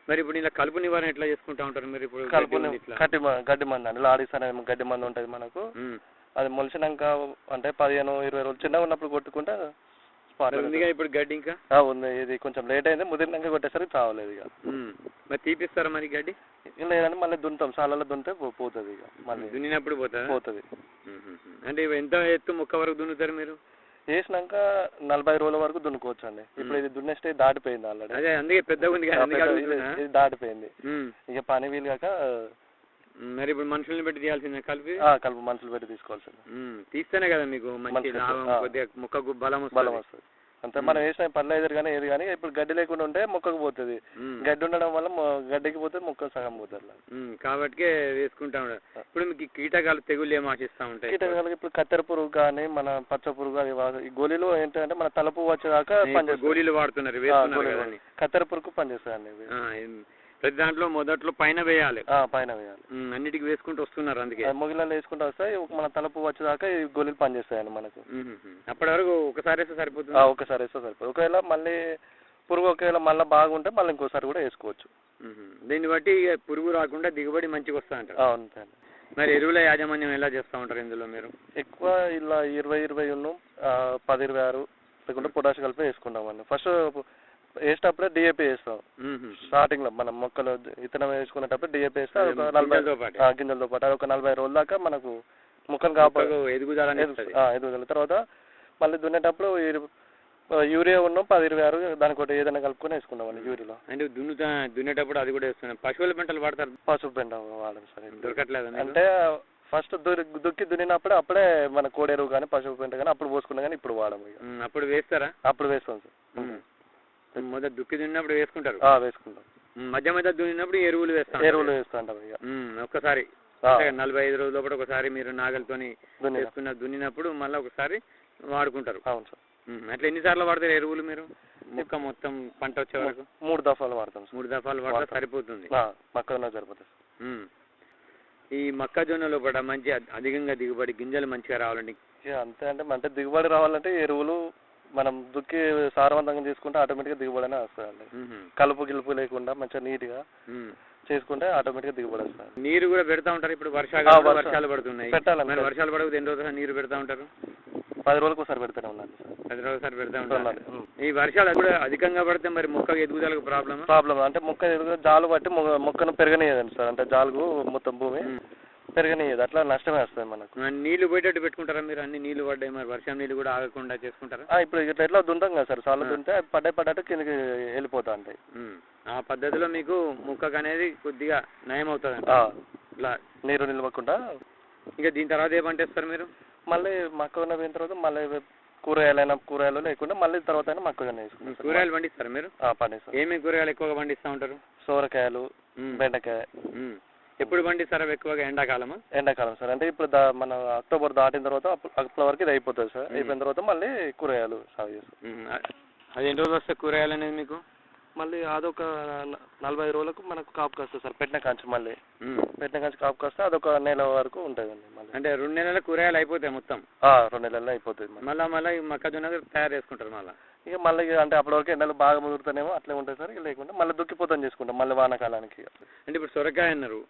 [SPEAKER 5] మరి ఇప్పుడు ఇలా కలుపు నివారణ ఎట్లా చేసుకుంటా ఉంటారు మీరు? ఇప్పుడు
[SPEAKER 9] గడ్డి మందు అండి, లాడీస్ అనేది గడ్డి మందు ఉంటుంది మనకు. అది మొలిచినాక అంటే 15-20 రోజులు చిన్నగా ఉన్నప్పుడు కొట్టుకుంటే
[SPEAKER 5] ఇప్పుడు గడ్డి ఇంకా
[SPEAKER 9] ఉంది. ఇది కొంచెం లేట్ అయింది, ముదిరినాక కొట్టేసరికి చావలేదు ఇక.
[SPEAKER 5] మరి తీపిస్తారా మరి గడ్డి?
[SPEAKER 9] లేదండి, మళ్ళీ దున్నుతాం. సాలలో దున్నితే పోతుంది ఇక. మళ్ళీ
[SPEAKER 5] దున్నినప్పుడు పోతుంది. అంటే ఎంత ఎత్తు మొక్క వరకు దున్నుతారు మీరు?
[SPEAKER 9] వేసినాక 40 రోజుల వరకు దున్నుకోవచ్చు అండి. ఇప్పుడు ఇది దున్నేస్తే దాటిపోయింది ఆల్రెడీ.
[SPEAKER 5] అదే అందుకే పెద్దగా ఉంది,
[SPEAKER 9] ఇది దాటిపోయింది. ఇక పని వీలు కాక
[SPEAKER 5] మరి ఇప్పుడు మనుషుల్ని పెట్టి తీయాల్సిందే కలిపి?
[SPEAKER 9] కలుపు మనుషులు పెట్టి తీసుకోవాల్సింది.
[SPEAKER 5] తీస్తేనే కదా మీకు మంచి లాభం, కొద్దిగా మొక్కకు బలం వస్తుంది.
[SPEAKER 9] అంతే. మనం వేసిన పర్లేదు కానీ ఏది కానీ ఇప్పుడు గడ్డి లేకుండా ఉంటే మొక్కకు పోతుంది. గడ్డి ఉండడం వల్ల గడ్డికి పోతే మొక్క సగం పోతుంది.
[SPEAKER 5] కాబట్టి వేసుకుంటా ఉంటారు. ఇప్పుడు మీకు కీటకాలు తెగులు ఏం ఆశిస్తూ ఉంటాయి?
[SPEAKER 9] కీటకాలకి ఇప్పుడు కత్తెర పురుగు కానీ మన పచ్చ పురుగు అది ఈ గోళీలు ఏంటంటే మన తలపు వచ్చేదాకా పనిచేస్తుంది.
[SPEAKER 5] గోళీలు వాడుతున్నారు,
[SPEAKER 9] కత్తెర పురుగు పనిచేస్తాయండి.
[SPEAKER 5] ప్రతి దాంట్లో మొదట్లో పైన వేయాలి.
[SPEAKER 9] పైన వేయాలి.
[SPEAKER 5] అన్నిటికి వేసుకుంటూ వస్తున్నారు, అందుకే
[SPEAKER 9] మొగిలలో వేసుకుంటూ వస్తాయి. మన తలపు వచ్చేదాకా ఈ గోళీలు పనిచేస్తాయండి మనకు.
[SPEAKER 5] అప్పటి వరకు ఒకసారి వేస్తే సరిపోతుంది.
[SPEAKER 9] ఒకసారి వేస్తే సరిపోతుంది. ఒకవేళ మళ్ళీ పురుగు ఒకవేళ మళ్ళీ బాగుంటే మళ్ళీ ఇంకోసారి కూడా వేసుకోవచ్చు.
[SPEAKER 5] దీన్ని బట్టి పురుగు రాకుండా దిగుబడి మంచిగా వస్తా అంటారు.
[SPEAKER 9] అంతే అండి.
[SPEAKER 5] మరి ఎరువుల యాజమాన్యం ఎలా చేస్తూ ఉంటారు ఇందులో మీరు?
[SPEAKER 9] ఎక్కువ ఇలా 20-20 10-26 లేకుంటే పొటాష్ కలిపి వేసుకుంటామండి. ఫస్ట్ వేసేటప్పుడే డిఏపి వేస్తాం. స్టార్టింగ్ లో మనం మొక్కలు విత్తనం వేసుకునేటప్పుడు డిఏపి వేస్తే గింజలతో పాటు అది ఒక 40 రోజుల దాకా మనకు మొక్కలు కాపాడు ఎదుగుదల. తర్వాత మళ్ళీ దున్నేటప్పుడు యూరియా 10-26 దానికి ఒకటి ఏదైనా కలుపుకొని వేసుకున్నామండి యూరియాలో.
[SPEAKER 5] అంటే దున్నేటప్పుడు అది కూడా వేస్తున్నాం. పశువుల పెంటలు వాడతారు?
[SPEAKER 9] పశువు పెంట వాడడం సార్.
[SPEAKER 5] దొరకట్లేదు
[SPEAKER 9] అంటే ఫస్ట్ దుక్కి దున్నినప్పుడు అప్పుడే మన కోడెరువు కానీ పశువు పెంట కానీ అప్పుడు పోసుకున్నా కానీ ఇప్పుడు వాడము.
[SPEAKER 5] అప్పుడు వేస్తారా?
[SPEAKER 9] అప్పుడు వేస్తాం సార్.
[SPEAKER 5] మొదట దుక్కి దున్నినప్పుడు వేసుకుంటారు?
[SPEAKER 9] వేసుకుంటాం.
[SPEAKER 5] మధ్య మధ్య దున్నినప్పుడు ఎరువులు వేస్తాం.
[SPEAKER 9] వేస్తుంటాం ఇక
[SPEAKER 5] ఒక్కసారి 45 రోజుల లోపల ఒకసారి మీరు నాగలితోని దున్నినప్పుడు మళ్ళీ ఒకసారి వాడుకుంటారు.
[SPEAKER 9] అవును సార్.
[SPEAKER 5] అట్లా ఎన్నిసార్లు వాడతారు ఎరువులు మీరు మొక్క మొత్తం పంట వచ్చే వరకు?
[SPEAKER 9] 3 దఫాలు వాడతాం.
[SPEAKER 5] 3 దఫాలు వాడితే సరిపోతుంది.
[SPEAKER 9] మొక్కజొన్న సరిపోతుంది.
[SPEAKER 5] ఈ మొక్కజొన్నలో కూడా మంచి అధికంగా దిగుబడి గింజలు మంచిగా రావాలండి.
[SPEAKER 9] అంతే అంటే దిగుబడి రావాలంటే ఎరువులు మనం దుక్కి సారవంతంగా తీసుకుంటే ఆటోమేటిక్గా దిగుబడి అనే వస్తుందండి. కలుపు గిలుపు లేకుండా మంచిగా నీట్గా చేసుకుంటే ఆటోమేటిక్గా దిగుబడి వస్తుంది.
[SPEAKER 5] నీరు కూడా పెడతా ఉంటారు? ఇప్పుడు వర్షాలు పడుతున్నాయి, పెట్టాలి. వర్షాలు పడకపోతే ఎన్ని రోజులు నీరు పెడతా ఉంటారు?
[SPEAKER 9] 10 రోజులకు ఒకసారి పెడతానే ఉన్నాను సార్.
[SPEAKER 5] 10 రోజులు ఒకసారి పెడతా ఉంటారు. ఈ వర్షాలు కూడా అధికంగా పడితే మరి మొక్క ఎదుగుదలకు ప్రాబ్లం అంటే
[SPEAKER 9] మొక్క ఎదుగుదల జాలు బట్టి మొక్కను పెరగనియదండి సార్. అంటే జాలుగు మొత్తం భూమి పెరగనియదు, అట్లా నష్టమే వస్తుంది మనకు.
[SPEAKER 5] నీళ్లు పోయేటట్టు పెట్టుకుంటారా మీరు? అన్ని నీళ్లు పడ్డాయి, మరి వర్షం నీళ్ళు కూడా ఆగకుండా చేసుకుంటారా?
[SPEAKER 9] ఇప్పుడు ఇట్లా ఎట్లా దుంటాం కదా సార్, చాలా దుంటే పడ్డట్టు కిందకి వెళ్ళిపోతా ఉంటాయి.
[SPEAKER 5] ఆ పద్ధతిలో మీకు మొక్కకు అనేది కొద్దిగా నయం అవుతుంది ఇట్లా
[SPEAKER 9] నీరు నిలవకుండా.
[SPEAKER 5] ఇంకా దీని తర్వాత ఏ పంట వేస్తారు మీరు?
[SPEAKER 9] మళ్ళీ మొక్కజొన్న పోయిన తర్వాత మళ్ళీ కూరగాయలు లేకుండా మళ్ళీ తర్వాత అయినా మొక్కజొన్న వేసుకుంటాం.
[SPEAKER 5] కూరగాయలు పండిస్తారు మీరు?
[SPEAKER 9] పండిస్తాం.
[SPEAKER 5] ఏమేమి కూరగాయలు ఎక్కువగా పండిస్తూ ఉంటారు?
[SPEAKER 9] సోరకాయలు, బెండకాయ.
[SPEAKER 5] ఎప్పుడు పండిస్తారా ఎక్కువగా? ఎండాకాలమా?
[SPEAKER 9] ఎండాకాలం సార్, అంటే ఇప్పుడు మన అక్టోబర్ దాటిన తర్వాత అక్టోబర్ వరకు ఇది అయిపోతుంది సార్. అయిపోయిన తర్వాత మళ్ళీ కూరగాయలు సాగు చేస్తాం.
[SPEAKER 5] అది ఎన్ని రోజులు వస్తాయి కూరగాయలు అనేది మీకు?
[SPEAKER 9] మళ్ళీ అదొక 45 రోజులకు మనకు కాపుకి వస్తుంది సార్. పెట్టిన కాంచి కాపుకి వస్తే అదొక నెల వరకు ఉంటుందండి. మళ్ళీ
[SPEAKER 5] అంటే 2 నెలల కూరగాయలు అయిపోతాయి మొత్తం?
[SPEAKER 9] 2 నెలల్లో అయిపోతుంది.
[SPEAKER 5] మళ్ళీ మొక్కజొన్న తయారు చేసుకుంటారు
[SPEAKER 9] మళ్ళీ అంటే అప్పటి వరకు ఎండలు బాగా ముదురుతానేమో అట్లే ఉంటాయి సార్. లేకుండా మళ్ళీ దుక్కిపోతాం చేసుకుంటాం మళ్ళీ వానాకాలానికి.
[SPEAKER 5] అంటే ఇప్పుడు సొరకాయ అన్నారు,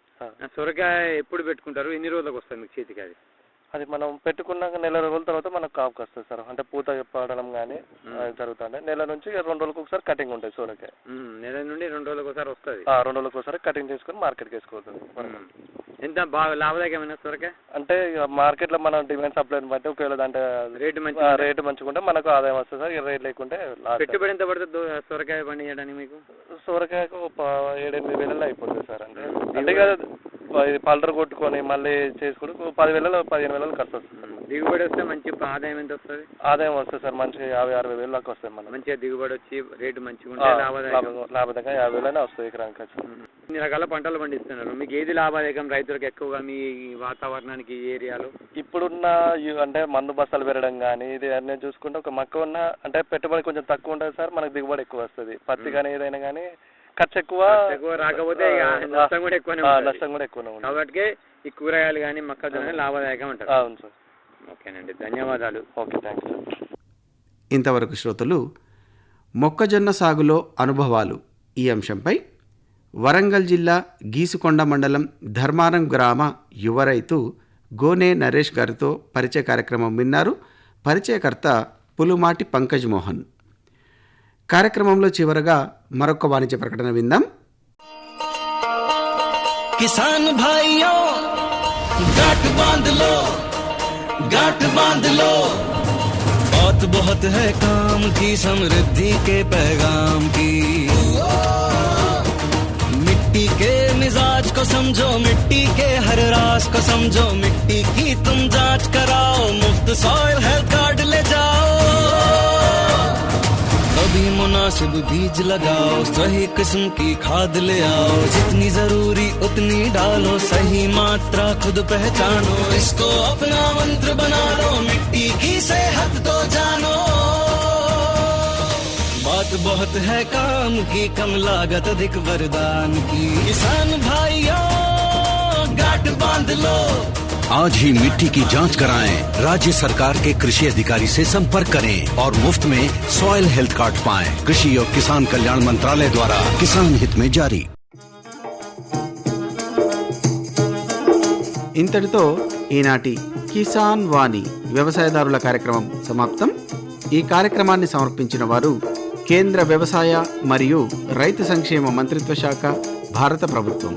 [SPEAKER 5] సొరకాయ ఎప్పుడు పెట్టుకుంటారు? ఎన్ని రోజులకు వస్తుంది మీకు చేతికి?
[SPEAKER 9] అది మనం పెట్టుకున్నాక నెల రోజుల తర్వాత మనకు కాపుకి వస్తుంది సార్. అంటే పూత పడడం కానీ జరుగుతుంది. నెల నుంచి 2 రోజులకు ఒకసారి కటింగ్ ఉంటుంది సోరకాయ.
[SPEAKER 5] నెల నుండి 2 రోజులకు ఒకసారి వస్తుంది.
[SPEAKER 9] 2 రోజులకు ఒకసారి కటింగ్ చేసుకుని మార్కెట్కి వేసుకోవచ్చు.
[SPEAKER 5] ఎంత బాగా లాభదాయకమైన సొరకాయ
[SPEAKER 9] అంటే మార్కెట్లో మనం డిమాండ్ సప్లైని బట్టి ఒకవేళ అంటే రేటు మంచిగా ఉంటే మనకు ఆదాయం వస్తుంది సార్. రేట్ లేకుంటే
[SPEAKER 5] పెట్టుబడి ఎంత పడుతుంది సొరకాయ పండించడానికి మీకు?
[SPEAKER 9] సొరకాయకు 7-8 వేలలో అయిపోతుంది సార్. అంటే పల్టర్ కొట్టుకొని మళ్ళీ చేసుకుంటే 10,000-15,000 ఖర్చు వస్తుంది.
[SPEAKER 5] దిగుబడి వస్తే మంచి ఆదాయం ఎంత వస్తుంది?
[SPEAKER 9] ఆదాయం వస్తుంది సార్, మంచి 50-60 వేలు దాకా వస్తాయి. మనం మంచిగా
[SPEAKER 5] దిగుబడి వచ్చి రేటు మంచిగా ఉంటే
[SPEAKER 9] లాభదాయకంగా 50,000 వస్తుంది ఎకరానికి ఖర్చు.
[SPEAKER 5] ఇన్ని రకాల పంటలు పండిస్తున్నారు, మీకు ఏది లాభదాయకం రైతులకు ఎక్కువగా మీ వాతావరణానికి ఈ ఏరియాలో?
[SPEAKER 9] ఇప్పుడున్న అంటే మందు బస్తాలు పెరగడం కానీ ఇది అన్నీ చూసుకుంటే ఒక మొక్క ఉన్న అంటే పెట్టుబడి కొంచెం తక్కువ ఉంటుంది సార్, మనకు దిగుబడి ఎక్కువ వస్తుంది. పత్తి కానీ ఏదైనా కానీ ఖర్చు ఎక్కువ రాకపోతే నష్టం కూడా ఎక్కువనే ఉంటుంది. కాబట్టి ఈ కూరగాయలు కానీ మొక్కజొన్న లాభదాయకం అంటారు. అవును సార్. ఓకేనండి, ధన్యవాదాలు. Okay, thanks sir.
[SPEAKER 1] ఇంతవరకు శ్రోతలు మొక్కజొన్న సాగులో అనుభవాలు ఈ అంశంపై వరంగల్ జిల్లా గీసుకొండ మండలం ధర్మారం గ్రామ యువ రైతు గోనే నరేష్ గారితో పరిచయ కార్యక్రమం విన్నారు. పరిచయకర్త పులుమాటి పంకజ్ మోహన్. కార్యక్రమంలో చివరగా మరొక వాణిజ్య ప్రకటన విందాం.
[SPEAKER 10] కిసాన్ భాయియో గాట్ బాంధ్ లో बात बहुत है काम की, समृद्धि के पैगाम की। मिट्टी के मिजाज को समझो, मिट्टी के हर राज को समझो, मिट्टी की तुम जांच कराओ, मुफ्त सॉइल हेल्थ कार्ड ले जाओ। कभी मुनासिब बीज लगाओ, सही किस्म की खाद ले आओ, जितनी जरूरी उतनी डालो, सही मात्रा खुद पहचानो, इसको अपना मंत्र बना लो, मिट्टी की सेहत तो जानो। बात बहुत है काम की, कम लागत अधिक वरदान की, किसान भाइयों गांठ बांध लो।
[SPEAKER 11] आज ही मिट्टी की जांच कराएं, राज्य सरकार के कृषि अधिकारी से संपर्क करें और मुफ्त में सॉइल हेल्थ कार्ड पाएं। कृषि और किसान कल्याण मंत्रालय द्वारा किसान हित में जारी।
[SPEAKER 1] ఇంతటితో ఈనాటి కిసాన్ వాణి వ్యవసాయదారుల కార్యక్రమం సమాప్తం. ఈ కార్యక్రమాన్ని సమర్పించిన వారు కేంద్ర వ్యవసాయ మరియు రైతు సంక్షేమ మంత్రిత్వ శాఖ, భారత ప్రభుత్వం.